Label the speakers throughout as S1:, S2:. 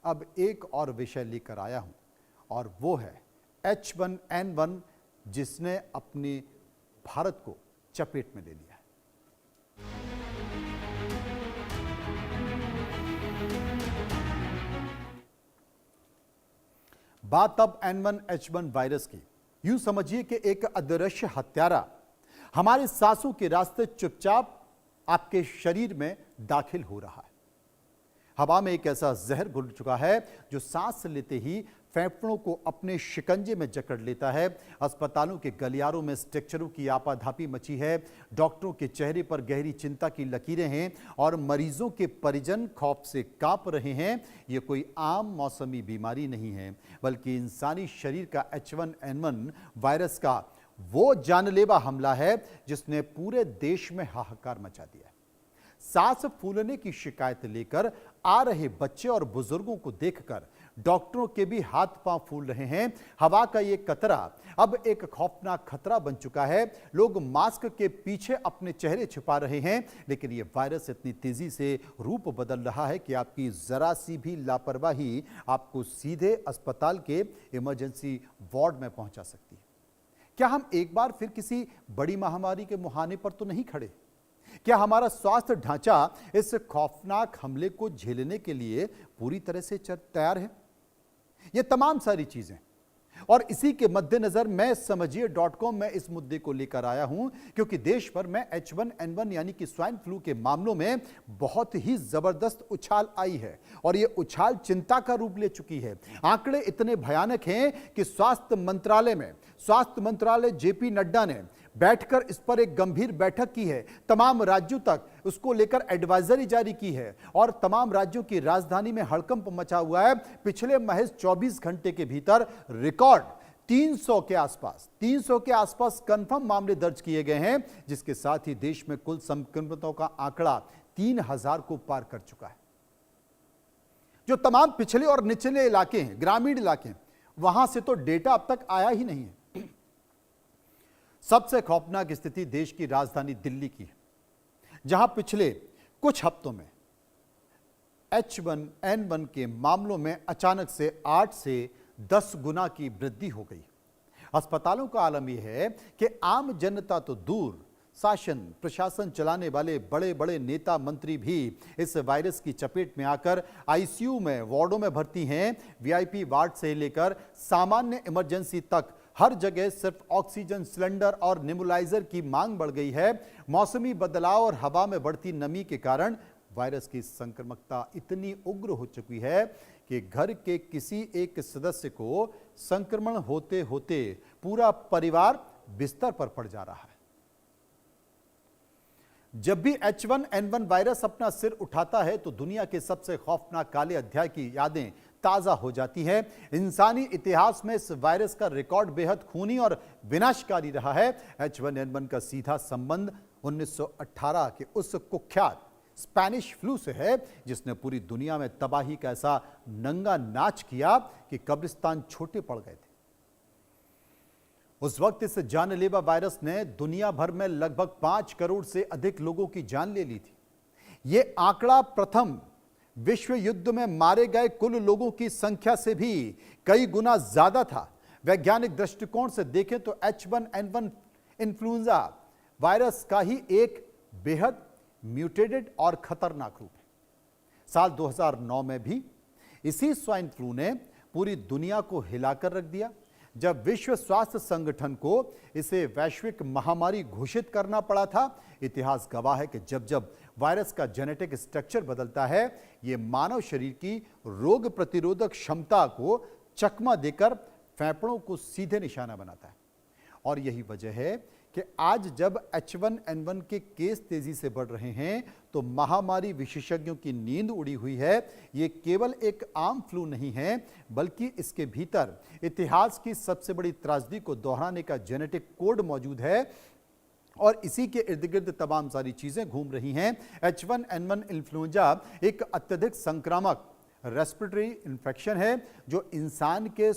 S1: अब एक और विषय लेकर आया हूं और वो है H1N1, जिसने अपने भारत को चपेट में ले लिया है। बात अब N1H1 वायरस की। यूं समझिए कि एक अदृश्य हत्यारा हमारे सांसों के रास्ते चुपचाप आपके शरीर में दाखिल हो रहा है। हवा में एक ऐसा जहर घुल चुका है जो सांस लेते ही फेफड़ों को अपने शिकंजे में जकड़ लेता है। अस्पतालों के गलियारों में स्ट्रक्चरों की आपाधापी मची है। डॉक्टरों के चेहरे पर गहरी चिंता की लकीरें हैं और मरीजों के परिजन खौफ से कांप रहे हैं। ये कोई आम मौसमी बीमारी नहीं है, बल्कि इंसानी शरीर का H1N1 वायरस का वो जानलेवा हमला है जिसने पूरे देश में हाहाकार मचा दिया है। सांस फूलने की शिकायत लेकर आ रहे बच्चे और बुजुर्गों को देखकर डॉक्टरों के भी हाथ पांव फूल रहे हैं। हवा का ये कतरा अब एक खौफनाक खतरा बन चुका है। लोग मास्क के पीछे अपने चेहरे छिपा रहे हैं, लेकिन ये वायरस इतनी तेजी से रूप बदल रहा है कि आपकी जरा सी भी लापरवाही आपको सीधे अस्पताल के इमरजेंसी वार्ड में पहुंचा सकती है। क्या हम एक बार फिर किसी बड़ी महामारी के मुहाने पर तो नहीं खड़े? क्या हमारा स्वास्थ्य ढांचा इस खौफनाक हमले को झेलने के लिए पूरी तरह से तैयार है? ये तमाम सारी चीजें और इसी के मद्देनजर मैं समझिए.com में इस मुद्दे को लेकर आया हूं, क्योंकि देश भर में H1N1 यानी कि स्वाइन फ्लू के मामलों में बहुत ही जबरदस्त उछाल आई है और यह उछाल चिंता का रूप ले चुकी है। आंकड़े इतने भयानक हैं कि स्वास्थ्य मंत्रालय जेपी नड्डा ने बैठकर इस पर एक गंभीर बैठक की है। तमाम राज्यों तक उसको लेकर एडवाइजरी जारी की है और तमाम राज्यों की राजधानी में हड़कंप मचा हुआ है। पिछले महज 24 घंटे के भीतर रिकॉर्ड 300 के आसपास कंफर्म मामले दर्ज किए गए हैं, जिसके साथ ही देश में कुल संक्रमितों का आंकड़ा 3000 को पार कर चुका है। जो तमाम पिछले और निचले इलाके हैं, ग्रामीण इलाके हैं, वहां से तो डेटा अब तक आया ही नहीं है। सबसे खौफनाक स्थिति देश की राजधानी दिल्ली की है, जहां पिछले कुछ हफ्तों में H1N1 के मामलों में अचानक से 8 से 10 गुना की वृद्धि हो गई। अस्पतालों का आलम यह है कि आम जनता तो दूर, शासन प्रशासन चलाने वाले बड़े बड़े नेता मंत्री भी इस वायरस की चपेट में आकर आईसीयू में, वार्डों में भर्ती हैं। वीआईपी वार्ड से लेकर सामान्य इमरजेंसी तक हर जगह सिर्फ ऑक्सीजन सिलेंडर और नेबुलाइजर की मांग बढ़ गई है। मौसमी बदलाव और हवा में बढ़ती नमी के कारण वायरस की संक्रामकता इतनी उग्र हो चुकी है कि घर के किसी एक सदस्य को संक्रमण होते होते पूरा परिवार बिस्तर पर पड़ जा रहा है। जब भी H1N1 वायरस अपना सिर उठाता है तो दुनिया के सबसे खौफनाक काले अध्याय की यादें ताजा हो जाती है। इंसानी इतिहास में इस वायरस का रिकॉर्ड बेहद खूनी और विनाशकारी रहा है। H1N1 का सीधा संबंध 1918 के उस कुख्यात स्पेनिश फ्लू से है, जिसने पूरी दुनिया में तबाही का ऐसा नंगा नाच किया कि कब्रिस्तान छोटे पड़ गए थे। उस वक्त इस जानलेवा वायरस ने दुनिया भर में लगभग 5 करोड़ से अधिक लोगों की जान ले ली थी। यह आंकड़ा प्रथम विश्व युद्ध में मारे गए कुल लोगों की संख्या से भी कई गुना ज्यादा था। वैज्ञानिक दृष्टिकोण से देखें तो H1N1 इन्फ्लुएंजा वायरस का ही एक बेहद म्यूटेटेड और खतरनाक रूप है। साल 2009 में भी इसी स्वाइन फ्लू ने पूरी दुनिया को हिलाकर रख दिया। जब विश्व स्वास्थ्य संगठन को इसे वैश्विक महामारी घोषित करना पड़ा था। इतिहास गवाह है कि जब जब वायरस का जेनेटिक स्ट्रक्चर बदलता है, यह मानव शरीर की रोग प्रतिरोधक क्षमता को चकमा देकर फेफड़ों को सीधे निशाना बनाता है। और यही वजह है कि आज जब H1N1 के केस तेजी से बढ़ रहे हैं तो महामारी विशेषज्ञों की नींद उड़ी हुई है। ये केवल एक आम फ्लू नहीं है, बल्कि इसके भीतर इतिहास की सबसे बड़ी त्रासदी को दोहराने का जेनेटिक कोड मौजूद है और इसी के इर्द गिर्द तमाम सारी चीजें घूम रही हैं। H1N1 इन्फ्लुएंजा एक अत्यधिक संक्रामक रेस्पिरेटरी इन्फेक्शन है जो इंसान के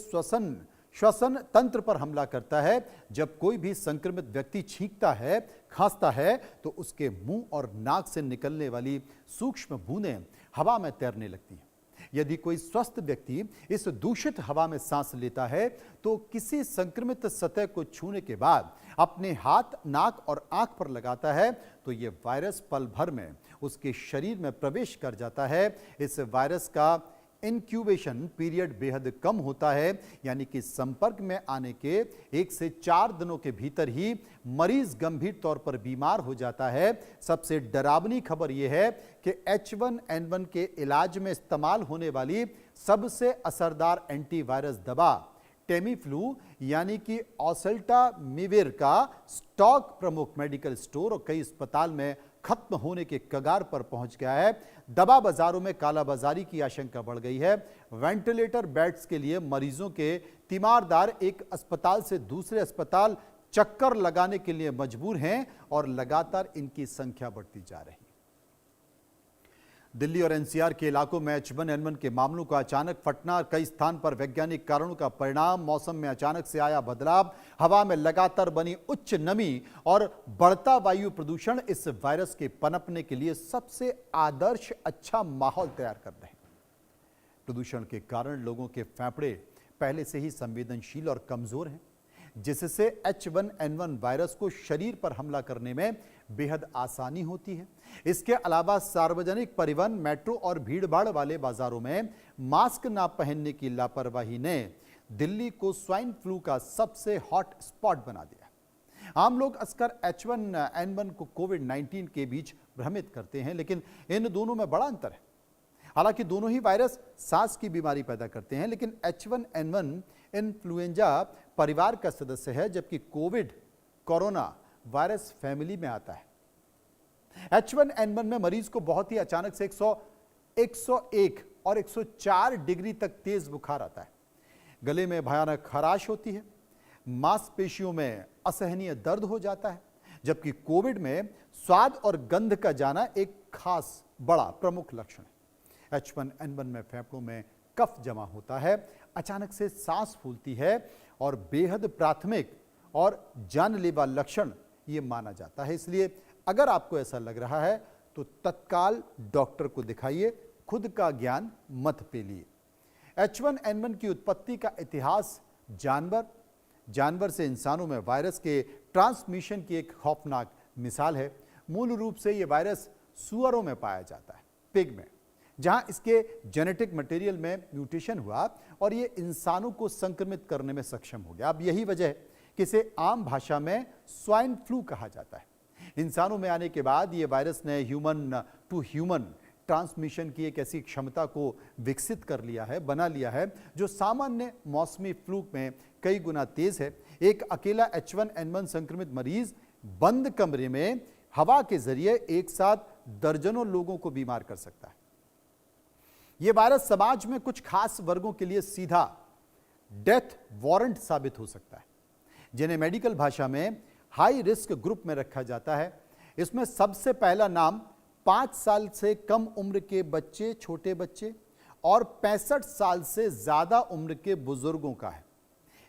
S1: श्वसन तंत्र पर हमला करता है। जब कोई भी संक्रमित व्यक्ति छींकता है, खांसता है, तो उसके मुंह और नाक से निकलने वाली सूक्ष्म बूंदें हवा में तैरने लगती हैं। यदि कोई स्वस्थ व्यक्ति इस दूषित हवा में सांस लेता है तो किसी संक्रमित सतह को छूने के बाद अपने हाथ, नाक और आंख पर लगाता है तो यह वायरस पल भर में उसके शरीर में प्रवेश कर जाता है। इस वायरस का इंक्यूबेशन पीरियड बेहद कम होता है, यानी कि संपर्क में आने के 1 से 4 दिनों के भीतर ही मरीज गंभीर तौर पर बीमार हो जाता है। सबसे डरावनी खबर यह है कि H1N1 के इलाज में इस्तेमाल होने वाली सबसे असरदार एंटीवायरस दवा टेमीफ्लू यानी कि ओसेल्टामिविर का स्टॉक प्रमुख मेडिकल स्टोर और कई अस्पताल में खत्म होने के कगार पर पहुंच गया है। दवा बाजारों में कालाबाजारी की आशंका बढ़ गई है। वेंटिलेटर बेड्स के लिए मरीजों के तीमारदार एक अस्पताल से दूसरे अस्पताल चक्कर लगाने के लिए मजबूर हैं और लगातार इनकी संख्या बढ़ती जा रही है। दिल्ली और एनसीआर के इलाकों में H1N1 के मामलों का अचानक फटना, कई स्थान पर वैज्ञानिक कारणों का परिणाम, मौसम में अचानक से आया बदलाव, हवा में लगातार बनी उच्च नमी और बढ़ता वायु प्रदूषण इस वायरस के पनपने के लिए सबसे आदर्श अच्छा माहौल तैयार कर रहे हैं। प्रदूषण के कारण लोगों के फेफड़े पहले से ही संवेदनशील और कमजोर हैं, जिससे H1N1 वायरस को शरीर पर हमला करने में बेहद आसानी होती है। इसके अलावा सार्वजनिक परिवहन, मेट्रो और भीड़भाड़ वाले बाजारों में मास्क ना पहनने की लापरवाही ने दिल्ली को स्वाइन फ्लू का सबसे हॉट स्पॉट बना दिया। आम लोग अक्सर H1N1 को कोविड-19 के बीच भ्रमित करते हैं, लेकिन इन दोनों में बड़ा अंतर है। हालांकि दोनों ही वायरस सांस की बीमारी पैदा करते हैं, लेकिन H1N1 इन्फ्लुएंजा परिवार का सदस्य है, जबकि कोरोना वायरस फैमिली में आता है। H1N1 में मरीज को बहुत ही अचानक से 101 और 104 डिग्री तक तेज बुखार आता है, गले में भयानक खराश होती है, मांसपेशियों में असहनीय दर्द हो जाता है, जबकि कोविड में स्वाद और गंध का जाना एक खास बड़ा प्रमुख लक्षण है। H1N1 में फेफड़ों में कफ जमा होता है, अचानक से सांस फूलती है और बेहद प्राथमिक और जानलेवा लक्षण ये माना जाता है। इसलिए अगर आपको ऐसा लग रहा है तो तत्काल डॉक्टर को दिखाइए, खुद का ज्ञान मत पेलिए। H1N1 की उत्पत्ति का इतिहास जानवर से इंसानों में वायरस के ट्रांसमिशन की एक खौफनाक मिसाल है। मूल रूप से यह वायरस सुअरों में पाया जाता है, पिग में, जहां इसके जेनेटिक मटेरियल में म्यूटेशन हुआ और यह इंसानों को संक्रमित करने में सक्षम हो गया। अब यही वजह है कि इसे आम भाषा में स्वाइन फ्लू कहा जाता है। इंसानों में आने के बाद यह वायरस ने ह्यूमन टू ह्यूमन ट्रांसमिशन की एक ऐसी क्षमता को विकसित कर लिया है, बना लिया है, जो सामान्य मौसमी फ्लू में कई गुना तेज है। एक अकेला H1N1 संक्रमित मरीज बंद कमरे में हवा के जरिए एक साथ दर्जनों लोगों को बीमार कर सकता है। यह वायरस समाज में कुछ खास वर्गों के लिए सीधा डेथ वारंट साबित हो सकता है, जिन्हें मेडिकल भाषा में हाई रिस्क ग्रुप में रखा जाता है। इसमें सबसे पहला नाम 5 साल से कम उम्र के बच्चे, छोटे बच्चे और 65 साल से ज्यादा उम्र के बुजुर्गों का है।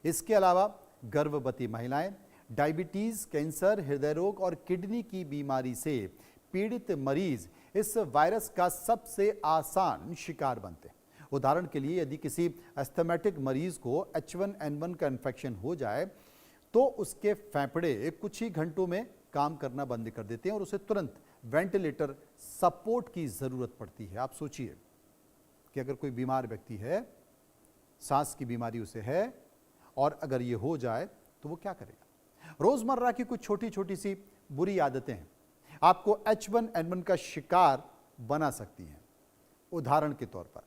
S1: इसके अलावा गर्भवती महिलाएं, डायबिटीज, कैंसर, हृदय रोग और किडनी की बीमारी से पीड़ित मरीज इस वायरस का सबसे आसान शिकार बनते हैं। उदाहरण के लिए, यदि किसी एस्थमेटिक मरीज को H1N1 का इन्फेक्शन हो जाए तो उसके फेफड़े कुछ ही घंटों में काम करना बंद कर देते हैं और उसे तुरंत वेंटिलेटर सपोर्ट की जरूरत पड़ती है। आप सोचिए कि अगर कोई बीमार व्यक्ति है, सांस की बीमारी उसे है और अगर ये हो जाए तो वो क्या करेगा। रोजमर्रा की कुछ छोटी छोटी सी बुरी आदतें हैं आपको H1N1 का शिकार बना सकती हैं। उदाहरण के तौर पर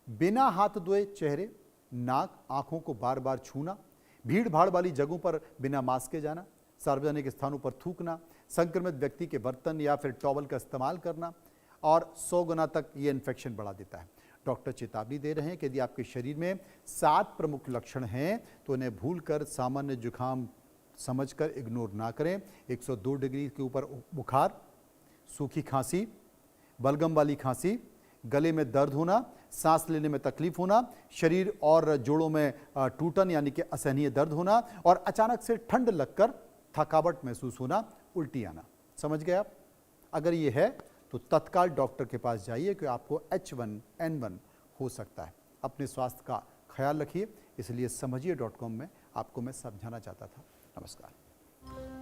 S1: बिना हाथ धोए चेहरे, नाक, आंखों को बार बार छूना, भीड़ भाड़ वाली जगहों पर बिना मास्क के जाना, सार्वजनिक स्थानों पर थूकना, संक्रमित व्यक्ति के बर्तन या फिर टॉवल का इस्तेमाल करना और 100 गुना तक ये इन्फेक्शन बढ़ा देता है। डॉक्टर चेतावनी दे रहे हैं कि यदि आपके शरीर में 7 प्रमुख लक्षण हैं तो इन्हें भूलकर सामान्य जुकाम समझकर इग्नोर ना करें। 102 डिग्री के ऊपर बुखार, सूखी खांसी, बलगम वाली खांसी, गले में दर्द होना, सांस लेने में तकलीफ होना, शरीर और जोड़ों में टूटन यानी कि असहनीय दर्द होना और अचानक से ठंड लगकर थकावट महसूस होना, उल्टी आना। समझ गए आप? अगर ये है तो तत्काल डॉक्टर के पास जाइए कि आपको H1N1 हो सकता है। अपने स्वास्थ्य का ख्याल रखिए, इसलिए समझिए.com में आपको मैं समझाना चाहता था। नमस्कार।